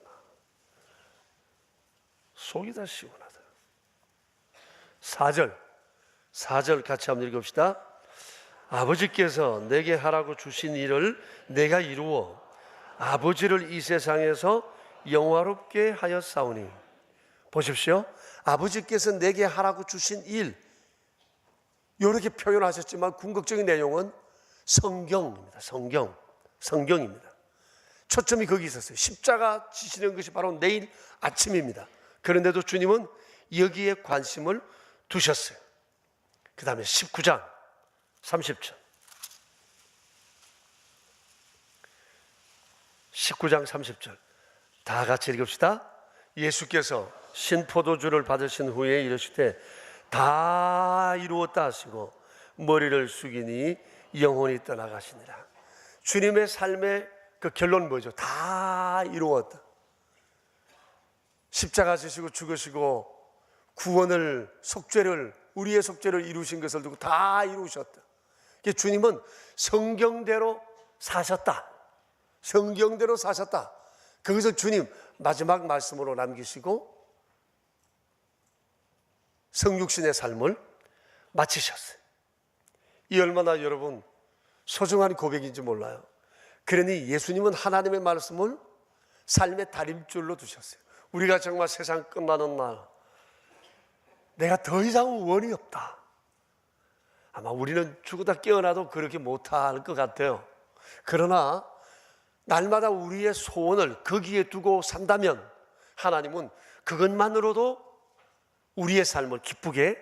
속이 다 시원하다. 4절 같이 한번 읽읍시다. 아버지께서 내게 하라고 주신 일을 내가 이루어 아버지를 이 세상에서 영화롭게 하였사오니. 보십시오. 아버지께서 내게 하라고 주신 일, 이렇게 표현하셨지만 궁극적인 내용은 성경입니다. 성경입니다. 초점이 거기 있었어요. 십자가 지시는 것이 바로 내일 아침입니다. 그런데도 주님은 여기에 관심을 두셨어요. 그 다음에 19장 30절. 19장 30절 다 같이 읽읍시다. 예수께서 신포도주를 받으신 후에 이르시되 다 이루었다 하시고 머리를 숙이니 영혼이 떠나가시니라. 주님의 삶의 그 결론은 뭐죠? 다 이루었다. 십자가 지시고 죽으시고 구원을, 속죄를, 우리의 속죄를 이루신 것을 두고 다 이루셨다. 주님은 성경대로 사셨다. 성경대로 사셨다. 그것을 주님 마지막 말씀으로 남기시고 성육신의 삶을 마치셨어요. 이 얼마나 여러분 소중한 고백인지 몰라요. 그러니 예수님은 하나님의 말씀을 삶의 다림줄로 두셨어요. 우리가 정말 세상 끝나는 날 내가 더 이상 원이 없다. 아마 우리는 죽으다 깨어나도 그렇게 못할 것 같아요. 그러나 날마다 우리의 소원을 거기에 두고 산다면 하나님은 그것만으로도 우리의 삶을 기쁘게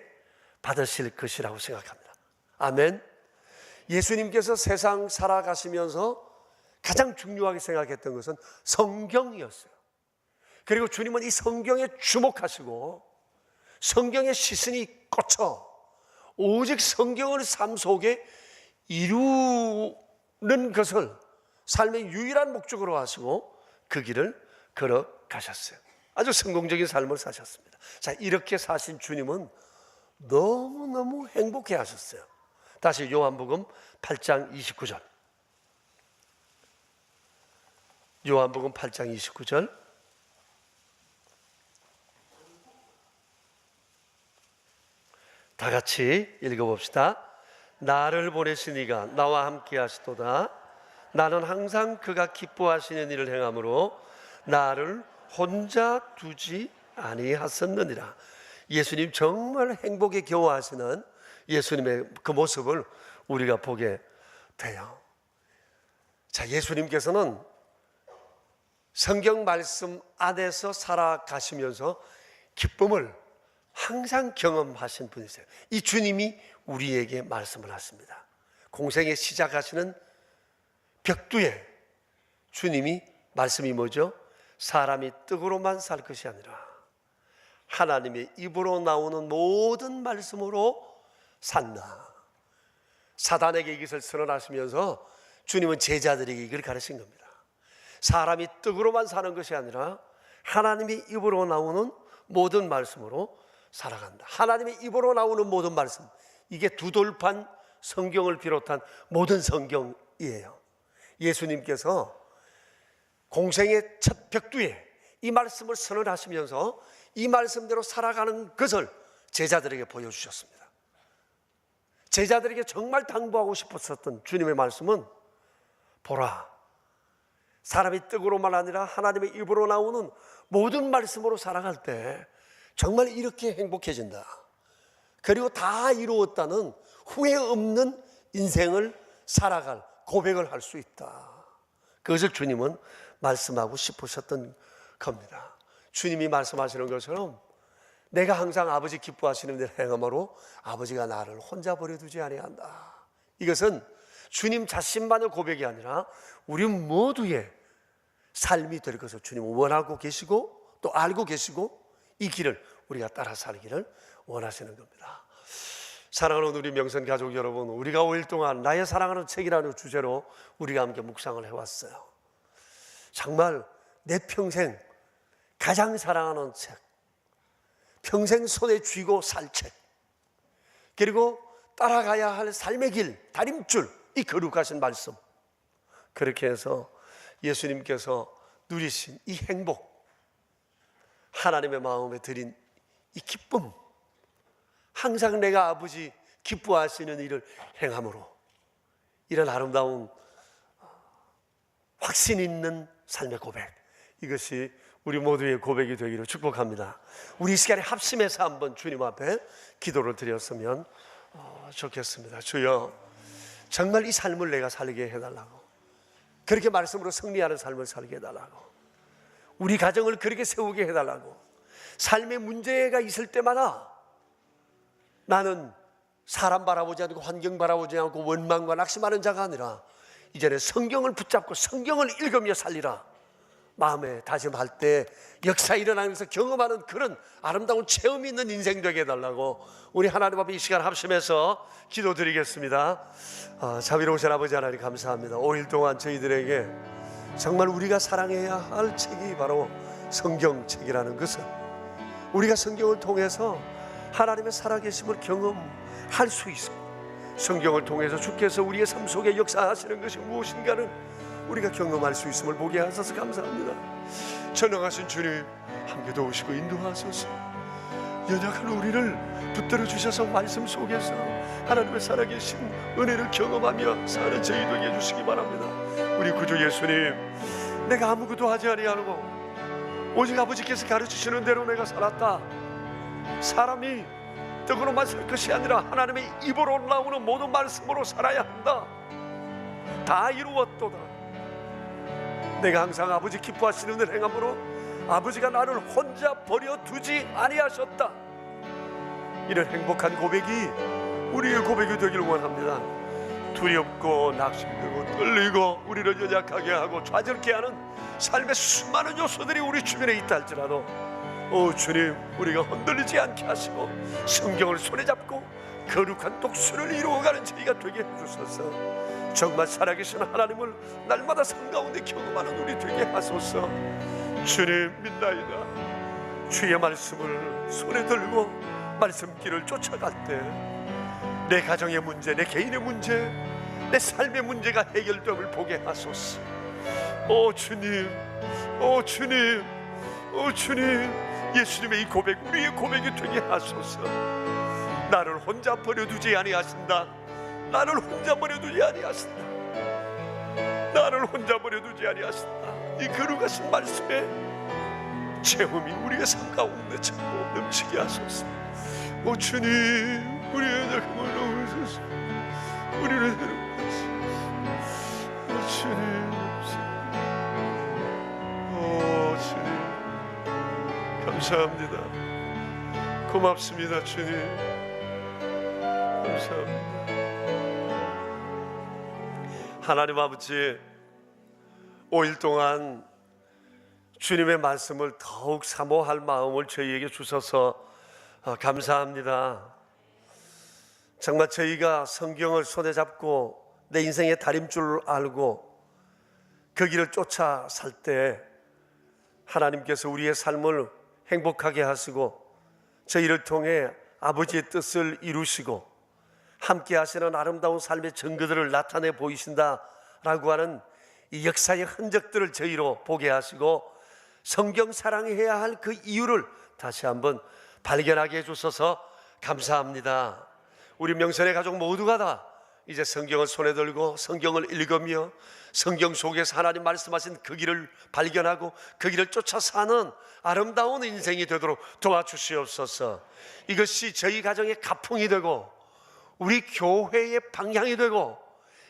받으실 것이라고 생각합니다. 아멘. 예수님께서 세상 살아가시면서 가장 중요하게 생각했던 것은 성경이었어요. 그리고 주님은 이 성경에 주목하시고 성경의 시선이 꽂혀 오직 성경을 삶 속에 이루는 것을 삶의 유일한 목적으로 하시고 그 길을 걸어가셨어요. 아주 성공적인 삶을 사셨습니다. 자, 이렇게 사신 주님은 너무너무 행복해 하셨어요. 다시 요한복음 8장 29절. 요한복음 8장 29절. 다 같이 읽어봅시다. 나를 보내신 이가 나와 함께 하시도다. 나는 항상 그가 기뻐하시는 일을 행함으로 나를 혼자 두지 아니하셨느니라. 예수님 정말 행복에 겨워하시는 예수님의 그 모습을 우리가 보게 돼요. 자, 예수님께서는 성경 말씀 안에서 살아가시면서 기쁨을 항상 경험하신 분이세요. 이 주님이 우리에게 말씀을 하십니다. 공생에 시작하시는 벽두에 주님이 말씀이 뭐죠? 사람이 떡으로만 살 것이 아니라 하나님의 입으로 나오는 모든 말씀으로 산다. 사단에게 이것을 선언하시면서 주님은 제자들에게 이걸 가르친 겁니다. 사람이 떡으로만 사는 것이 아니라 하나님의 입으로 나오는 모든 말씀으로 살아간다. 하나님의 입으로 나오는 모든 말씀, 이게 두 돌판 성경을 비롯한 모든 성경이에요. 예수님께서 공생의 첫 벽두에 이 말씀을 선언하시면서 이 말씀대로 살아가는 것을 제자들에게 보여주셨습니다. 제자들에게 정말 당부하고 싶었었던 주님의 말씀은, 보라, 사람이 떡으로만 아니라 하나님의 입으로 나오는 모든 말씀으로 살아갈 때 정말 이렇게 행복해진다. 그리고 다 이루었다는 후회 없는 인생을 살아갈 고백을 할 수 있다. 그것을 주님은 말씀하고 싶으셨던 겁니다. 주님이 말씀하시는 것처럼 내가 항상 아버지 기뻐하시는 일을 행함으로 아버지가 나를 혼자 버려두지 아니한다. 이것은 주님 자신만의 고백이 아니라 우리 모두의 삶이 될 것을 주님은 원하고 계시고 또 알고 계시고 이 길을 우리가 따라 살기를 원하시는 겁니다. 사랑하는 우리 명선 가족 여러분, 우리가 5일 동안 나의 사랑하는 책이라는 주제로 우리가 함께 묵상을 해왔어요. 정말 내 평생 가장 사랑하는 책, 평생 손에 쥐고 살 책, 그리고 따라가야 할 삶의 길, 다림줄, 이 거룩하신 말씀, 그렇게 해서 예수님께서 누리신 이 행복, 하나님의 마음에 드린 이 기쁨, 항상 내가 아버지 기뻐하시는 일을 행함으로 이런 아름다운 확신 있는 삶의 고백, 이것이 우리 모두의 고백이 되기를 축복합니다. 우리 이 시간에 합심해서 한번 주님 앞에 기도를 드렸으면 좋겠습니다. 주여, 정말 이 삶을 내가 살게 해달라고, 그렇게 말씀으로 승리하는 삶을 살게 해달라고, 우리 가정을 그렇게 세우게 해달라고. 삶의 문제가 있을 때마다 나는 사람 바라보지 않고 환경 바라보지 않고 원망과 낙심하는 자가 아니라 이제는 성경을 붙잡고 성경을 읽으며 살리라 마음에 다짐할 때 역사 일어나면서 경험하는 그런 아름다운 체험이 있는 인생 되게 해달라고 우리 하나님 앞에 이 시간 합심해서 기도드리겠습니다. 자비로우신 아버지 하나님, 감사합니다. 5일 동안 저희들에게 정말 우리가 사랑해야 할 책이 바로 성경책이라는 것을, 우리가 성경을 통해서 하나님의 살아계심을 경험할 수 있습니다. 성경을 통해서 주께서 우리의 삶 속에 역사하시는 것이 무엇인가를 우리가 경험할 수 있음을 보게 하셔서 감사합니다. 전능하신 주님, 함께 도우시고 인도하소서. 연약한 우리를 붙들어 주셔서 말씀 속에서 하나님의 살아계신 은혜를 경험하며 사는 저희 되게 해주시기 바랍니다. 우리 구주 예수님, 내가 아무것도 하지 아니하고 오직 아버지께서 가르치시는 대로 내가 살았다. 사람이 떡으로만 살 것이 아니라 하나님의 입으로 나오는 모든 말씀으로 살아야 한다. 다 이루었도다. 내가 항상 아버지 기뻐하시는 일 행함으로 아버지가 나를 혼자 버려두지 아니하셨다. 이런 행복한 고백이 우리의 고백이 되기를 원합니다. 두렵고 낙심되고 떨리고 우리를 연약하게 하고 좌절케 하는 삶의 수많은 요소들이 우리 주변에 있다 할지라도 주님, 우리가 흔들리지 않게 하시고 성경을 손에 잡고 거룩한 독수를 이루어가는 저희가 되게 해주소서. 정말 살아계신 하나님을 날마다 삶 가운데 경험하는 우리 되게 하소서. 주님 믿나이다. 주의 말씀을 손에 들고 말씀길을 쫓아갈 때 내 가정의 문제, 내 개인의 문제, 내 삶의 문제가 해결됨을 보게 하소서. 주님, 주님, 주님, 예수님의 이 고백, 우리의 고백이 되게 하소서. 나를 혼자 버려두지 아니하신다. 나를 혼자 버려두지 아니하신다. 나를 혼자 버려두지 아니하신다. 이 거룩하신 말씀에 체험이 우리의 삶 가운데 자꾸 넘치게 하소서. 주님, 우리의 낙심을 놓으소서. 우리를 데려가소서. 주님, 주님, 감사합니다. 고맙습니다. 주님, 감사합니다. 하나님 아버지, 5일 동안 주님의 말씀을 더욱 사모할 마음을 저희에게 주셔서 감사합니다. 정말 저희가 성경을 손에 잡고 내 인생의 다림줄을 알고 그 길을 쫓아 살 때 하나님께서 우리의 삶을 행복하게 하시고 저희를 통해 아버지의 뜻을 이루시고 함께 하시는 아름다운 삶의 증거들을 나타내 보이신다라고 하는 이 역사의 흔적들을 저희로 보게 하시고 성경 사랑해야 할 그 이유를 다시 한번 발견하게 해주셔서 감사합니다. 우리 명선의 가족 모두가 다 이제 성경을 손에 들고 성경을 읽으며 성경 속에서 하나님 말씀하신 그 길을 발견하고 그 길을 쫓아 사는 아름다운 인생이 되도록 도와주시옵소서. 이것이 저희 가정의 가풍이 되고 우리 교회의 방향이 되고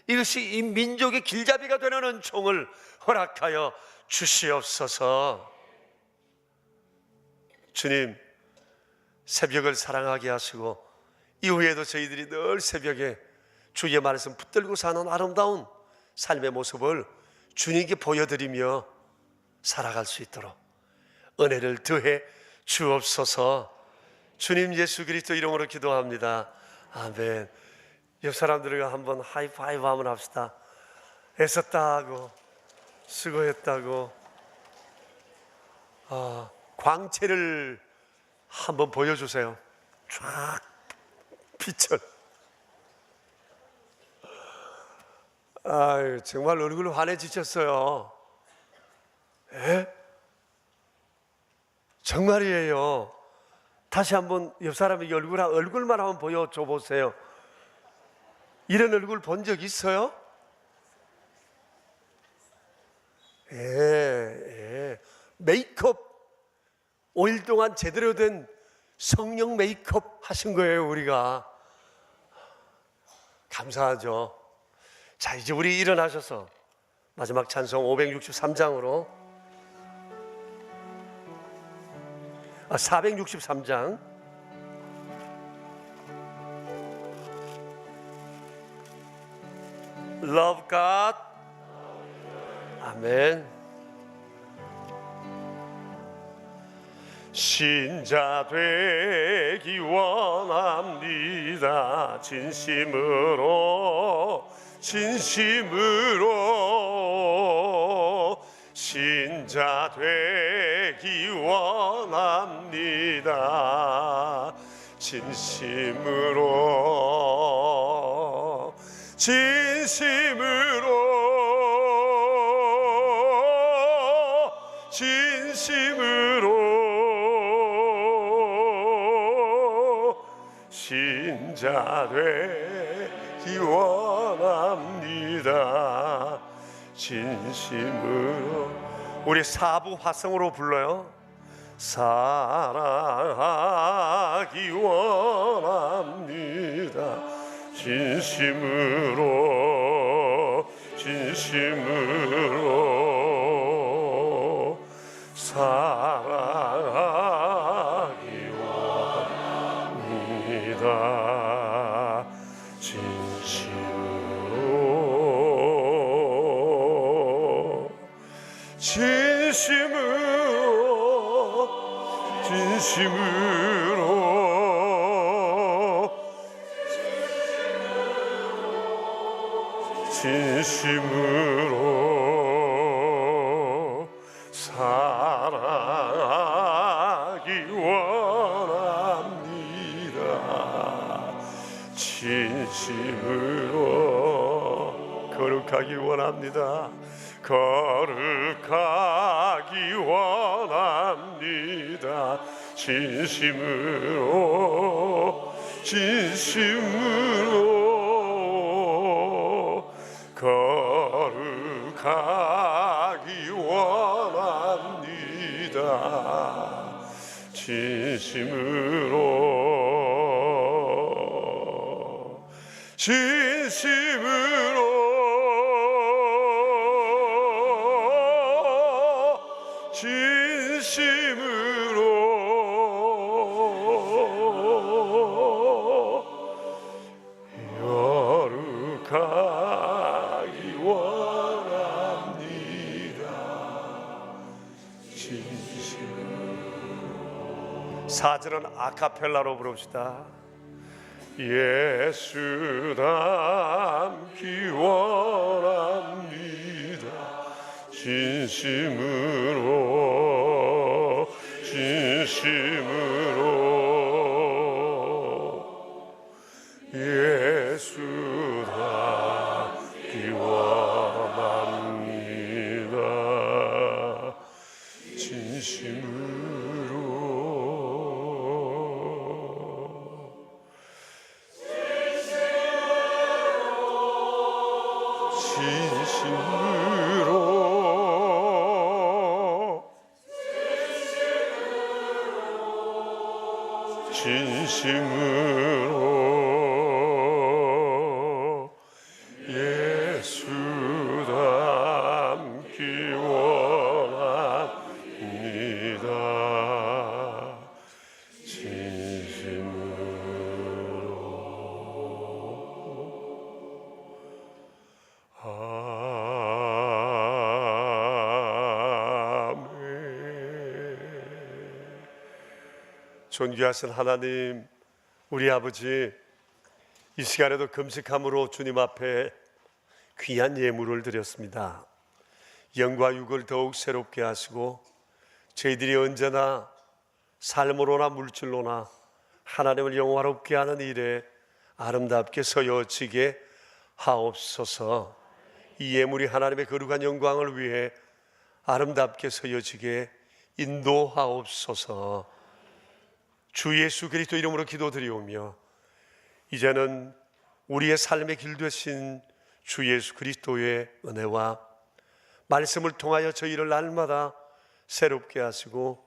이것이 이 민족의 길잡이가 되는 은총을 허락하여 주시옵소서. 주님, 새벽을 사랑하게 하시고 이후에도 저희들이 늘 새벽에 주의 말씀 붙들고 사는 아름다운 삶의 모습을 주님께 보여드리며 살아갈 수 있도록 은혜를 더해 주옵소서. 주님 예수 그리스도 이름으로 기도합니다. 아멘. 옆 사람들과 한번 하이파이브 한번 합시다. 애썼다고, 수고했다고. 광채를 한번 보여주세요. 쫙 빛을. 아유, 정말 얼굴 환해지셨어요. 에? 정말이에요. 다시 한번 옆 사람에게 얼굴만 한번 보여줘 보세요. 이런 얼굴 본 적 있어요? 메이크업 5일 동안 제대로 된 성령 메이크업 하신 거예요. 우리가 감사하죠. 자, 이제 우리 일어나셔서 마지막 찬송 563장으로 463장 Love God. 아멘. 신자 되기 원합니다. 진심으로 신자 되기 원합니다. 진심으로 신자 되기 원합니다. 진심으로. 우리 사부 화성으로 불러요. 사랑하기 원합니다. 진심으로 사랑하기 원합니다. 진심으로 사랑하기 원합니다. 진심으로 거룩하기 원합니다. 거룩하기 원합니다. 진심으로 거룩하기 원합니다. 거룩하기 원합니다. 4절은 아카펠라로 부릅시다. 예수 닮기 원합니다. 진심으로 예수 닮기 원합니다. 진심으로 예수 닮기 원합니다. 존귀하신 하나님, 우리 아버지, 이 시간에도 금식함으로 주님 앞에 귀한 예물을 드렸습니다. 영과 육을 더욱 새롭게 하시고 저희들이 언제나 삶으로나 물질로나 하나님을 영화롭게 하는 일에 아름답게 서여지게 하옵소서. 이 예물이 하나님의 거룩한 영광을 위해 아름답게 서여지게 인도하옵소서. 주 예수 그리스도 이름으로 기도드리오며 이제는 우리의 삶의 길 되신 주 예수 그리스도의 은혜와 말씀을 통하여 저희를 날마다 새롭게 하시고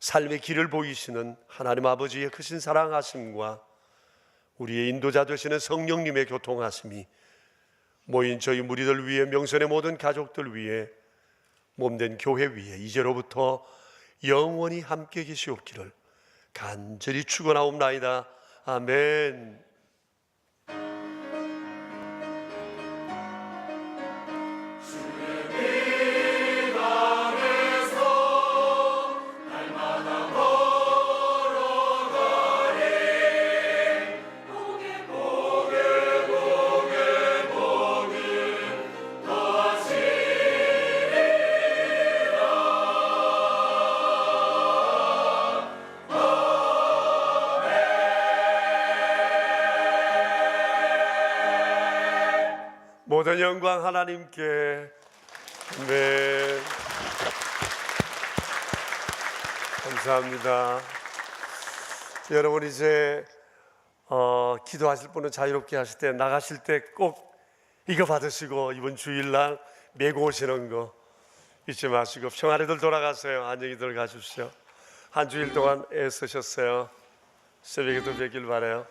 삶의 길을 보이시는 하나님 아버지의 크신 사랑하심과 우리의 인도자 되시는 성령님의 교통하심이 모인 저희 무리들 위해, 명선의 모든 가족들 위해, 몸된 교회 위에 이제로부터 영원히 함께 계시옵기를 간절히 축원하옵나이다. 아멘. 모든 영광 하나님께. 아멘. 감사합니다. 여러분 이제 기도하실 분은 자유롭게 하실 때, 나가실 때 꼭 이거 받으시고 이번 주일날 메고 오시는 거 잊지 마시고 평안히들 돌아가세요. 안녕히 들어가 주십시오. 한 주일 동안 애쓰셨어요. 새벽에도 뵙길 바라요.